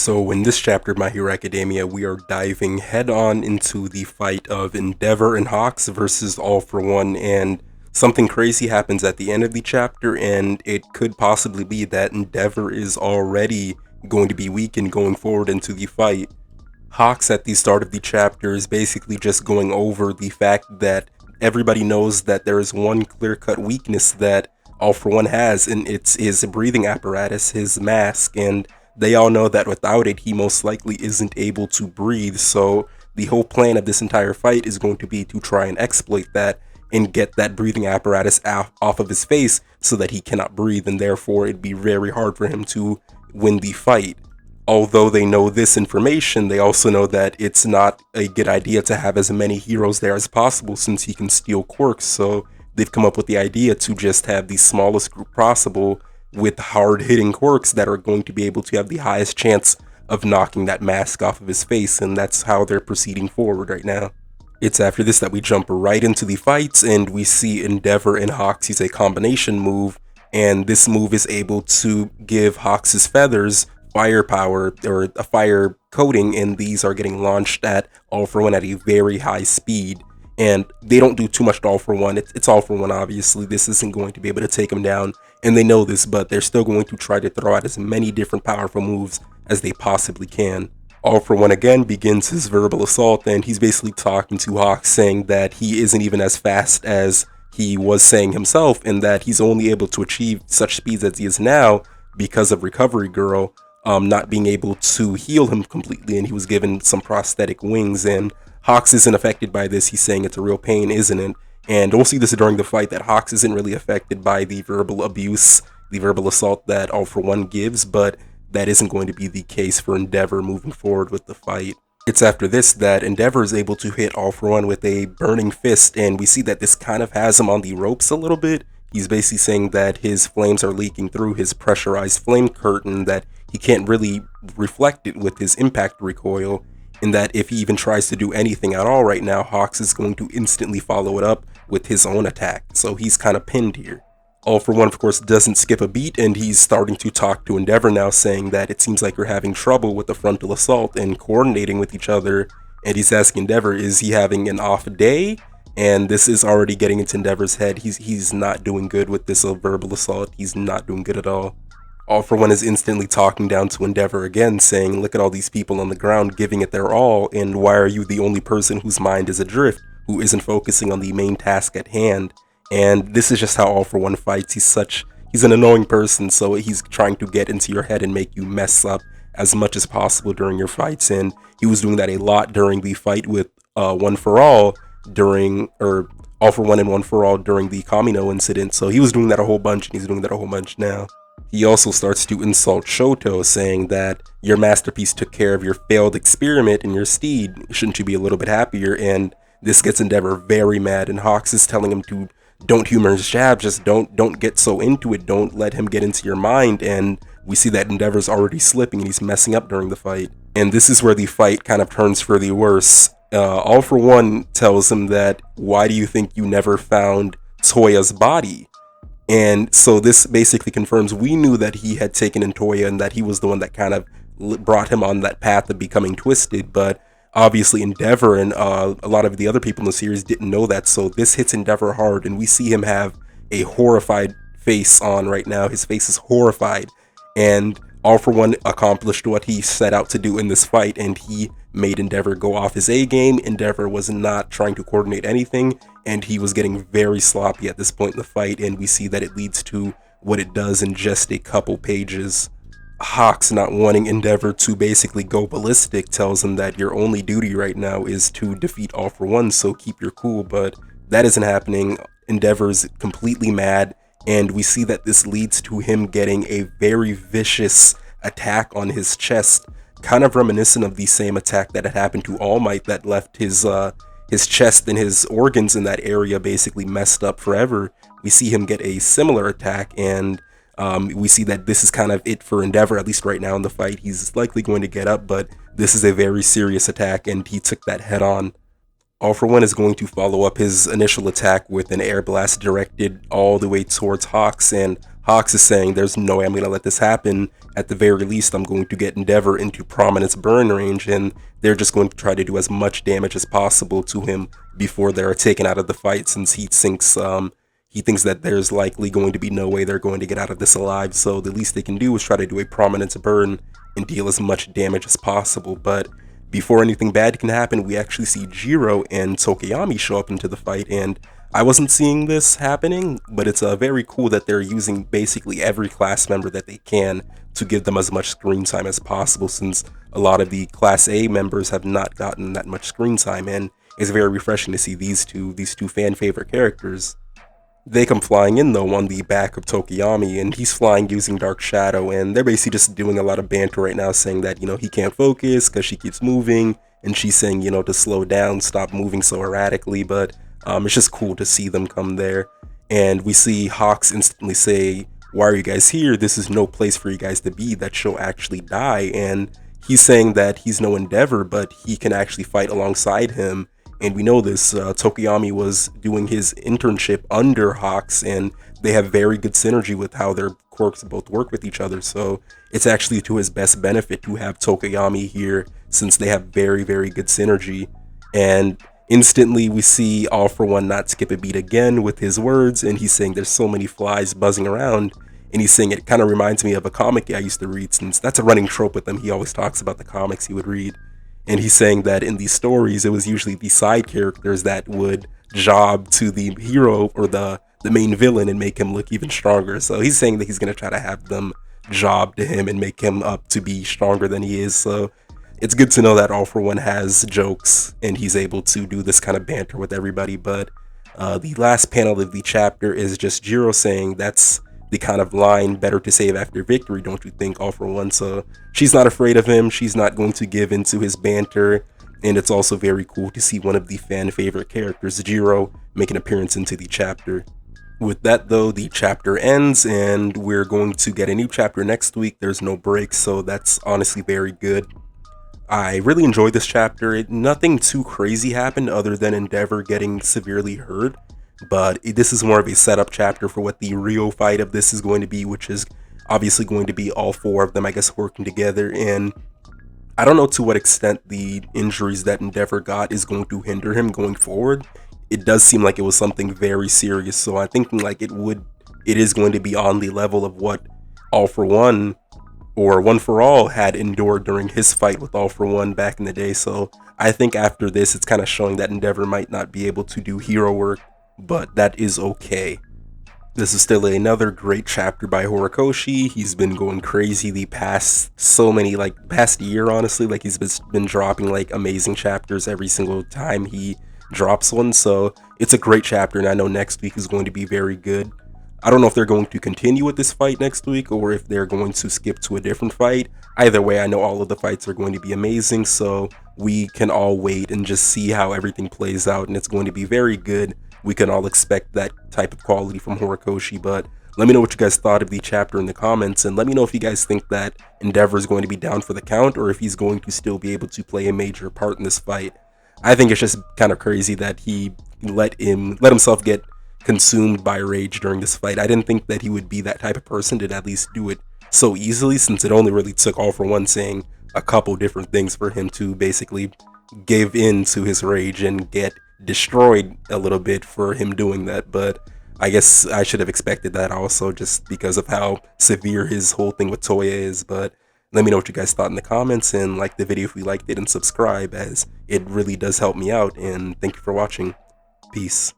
So, in this chapter of My Hero Academia, we are diving head on into the fight of Endeavor and Hawks versus All for One, and something crazy happens at the end of the chapter, and it could possibly be that Endeavor is already going to be weakened going forward into the fight. Hawks at the start of the chapter is basically just going over the fact that everybody knows that there is one clear cut weakness that All for One has, and it's his breathing apparatus, his mask, and they all know that without it, he most likely isn't able to breathe. So, the whole plan of this entire fight is going to be to try and exploit that and get that breathing apparatus off of his face so that he cannot breathe, and therefore it'd be very hard for him to win the fight. Although they know this information, they also know that it's not a good idea to have as many heroes there as possible since he can steal quirks, so they've come up with the idea to just have the smallest group possible with hard-hitting quirks that are going to be able to have the highest chance of knocking that mask off of his face, and that's how they're proceeding forward right now. It's after this that we jump right into the fights, and we see Endeavor and Hawks use a combination move, and this move is able to give Hawks' feathers firepower or a fire coating, and these are getting launched at All for One at a very high speed. And they don't do too much to All for One. It's All for One, obviously. This isn't going to be able to take him down, and they know this, but they're still going to try to throw out as many different powerful moves as they possibly can. All for One again begins his verbal assault, and he's basically talking to Hawks, saying that he isn't even as fast as he was saying himself, and that he's only able to achieve such speeds as he is now because of Recovery Girl not being able to heal him completely, and he was given some prosthetic wings, and Hawks isn't affected by this. He's saying it's a real pain, isn't it? And we'll see this during the fight, that Hawks isn't really affected by the verbal abuse, the verbal assault that All for One gives, but that isn't going to be the case for Endeavor moving forward with the fight. It's after this that Endeavor is able to hit All for One with a burning fist, and we see that this kind of has him on the ropes a little bit. He's basically saying that his flames are leaking through his pressurized flame curtain, that he can't really reflect it with his impact recoil, and that if he even tries to do anything at all right now, Hawks is going to instantly follow it up with his own attack. So he's kind of pinned here. All for One, of course, doesn't skip a beat, and he's starting to talk to Endeavor now, saying that it seems like you're having trouble with the frontal assault and coordinating with each other. And he's asking Endeavor, is he having an off day? And this is already getting into Endeavor's head. He's not doing good with this verbal assault. He's not doing good at all. All for One is instantly talking down to Endeavor again, saying, look at all these people on the ground giving it their all, and why are you the only person whose mind is adrift, who isn't focusing on the main task at hand? And this is just how All for One fights. He's an annoying person, so he's trying to get into your head and make you mess up as much as possible during your fights, and he was doing that a lot during the fight with One for All or All for One and One for All during the Kamino incident, so he was doing that a whole bunch, and he's doing that a whole bunch now. He also starts to insult Shoto, saying that your masterpiece took care of your failed experiment in your steed. Shouldn't you be a little bit happier? And this gets Endeavor very mad, and Hawks is telling him to don't humor his jab, just don't get so into it, don't let him get into your mind, and we see that Endeavor's already slipping and he's messing up during the fight. And this is where the fight kind of turns for the worse. All for One tells him that, why do you think you never found Toya's body? And so this basically confirms we knew that he had taken in Toya and that he was the one that kind of brought him on that path of becoming twisted, but obviously Endeavor and a lot of the other people in the series didn't know that, so this hits Endeavor hard, and we see him have a horrified face on right now. His face is horrified, and All for One accomplished what he set out to do in this fight, and he made Endeavor go off his A game. Endeavor was not trying to coordinate anything, and he was getting very sloppy at this point in the fight, and we see that it leads to what it does in just a couple pages. Hawks, not wanting Endeavor to basically go ballistic, tells him that your only duty right now is to defeat All for One, so keep your cool, but that isn't happening. Endeavor's completely mad, and we see that this leads to him getting a very vicious attack on his chest, kind of reminiscent of the same attack that had happened to All Might that left his chest and his organs in that area basically messed up forever. We see him get a similar attack, and we see that this is kind of it for Endeavor, at least right now in the fight. He's likely going to get up, but this is a very serious attack, and he took that head on. All for One is going to follow up his initial attack with an air blast directed all the way towards Hawks, and Hawks is saying there's no way I'm going to let this happen. At the very least, I'm going to get Endeavor into Prominent's burn range, and they're just going to try to do as much damage as possible to him before they're taken out of the fight, since he thinks that there's likely going to be no way they're going to get out of this alive. So the least they can do is try to do a Prominence burn and deal as much damage as possible. But before anything bad can happen, we actually see Jiro and Tokiyami show up into the fight, and I wasn't seeing this happening, but it's very cool that they're using basically every class member that they can to give them as much screen time as possible, since a lot of the Class A members have not gotten that much screen time, and it's very refreshing to see these two fan favorite characters. They come flying in though on the back of Tokiyami, and he's flying using Dark Shadow, and they're basically just doing a lot of banter right now, saying that, he can't focus because she keeps moving, and she's saying, to slow down, stop moving so erratically, but it's just cool to see them come there. And we see Hawks instantly say, "Why are you guys here? This is no place for you guys to be. That she'll actually die." And he's saying that he's no Endeavor, but he can actually fight alongside him. And we know this. Tokiyami was doing his internship under Hawks, and they have very good synergy with how their quirks both work with each other. So it's actually to his best benefit to have Tokiyami here, since they have very, very good synergy. And instantly we see All For One not skip a beat again with his words, and he's saying there's so many flies buzzing around. And he's saying it kind of reminds me of a comic I used to read, since that's a running trope with him. He always talks about the comics he would read. And he's saying that in these stories, it was usually the side characters that would job to the hero or the main villain and make him look even stronger. So he's saying that he's going to try to have them job to him and make him up to be stronger than he is. So it's good to know that All For One has jokes and he's able to do this kind of banter with everybody. But the last panel of the chapter is just Jiro saying that's the kind of line, better to save after victory, don't you think, All For One? So she's not afraid of him. She's not going to give into his banter. And it's also very cool to see one of the fan favorite characters, Jiro, make an appearance into the chapter. With that though, the chapter ends and we're going to get a new chapter next week. There's no break, so that's honestly very good. I really enjoyed this chapter. Nothing too crazy happened other than Endeavor getting severely hurt, but this is more of a setup chapter for what the real fight of this is going to be, which is obviously going to be all four of them, I guess, working together. And I don't know to what extent the injuries that Endeavor got is going to hinder him going forward. It does seem like it was something very serious, so I'm thinking like it is going to be on the level of what All For One or One For All had endured during his fight with All For One back in the day. So I think after this, it's kind of showing that Endeavor might not be able to do hero work, but that is okay. This is still another great chapter by Horikoshi. He's been going crazy the past past year, honestly. Like he's been dropping like amazing chapters every single time he drops one. So it's a great chapter, and I know next week is going to be very good. I don't know if they're going to continue with this fight next week or if they're going to skip to a different fight. Either way, I know all of the fights are going to be amazing, so we can all wait and just see how everything plays out, and it's going to be very good. We can all expect that type of quality from Horikoshi, but let me know what you guys thought of the chapter in the comments, and let me know if you guys think that Endeavor is going to be down for the count or if he's going to still be able to play a major part in this fight. I think it's just kind of crazy that he let himself get consumed by rage during this fight. I didn't think that he would be that type of person to at least do it so easily, since it only really took All For One saying a couple different things for him to basically give in to his rage and get destroyed a little bit for him doing that. But I guess I should have expected that also, just because of how severe his whole thing with Toya is. But let me know what you guys thought in the comments, and like the video if you liked it, and subscribe, as it really does help me out. And thank you for watching. Peace.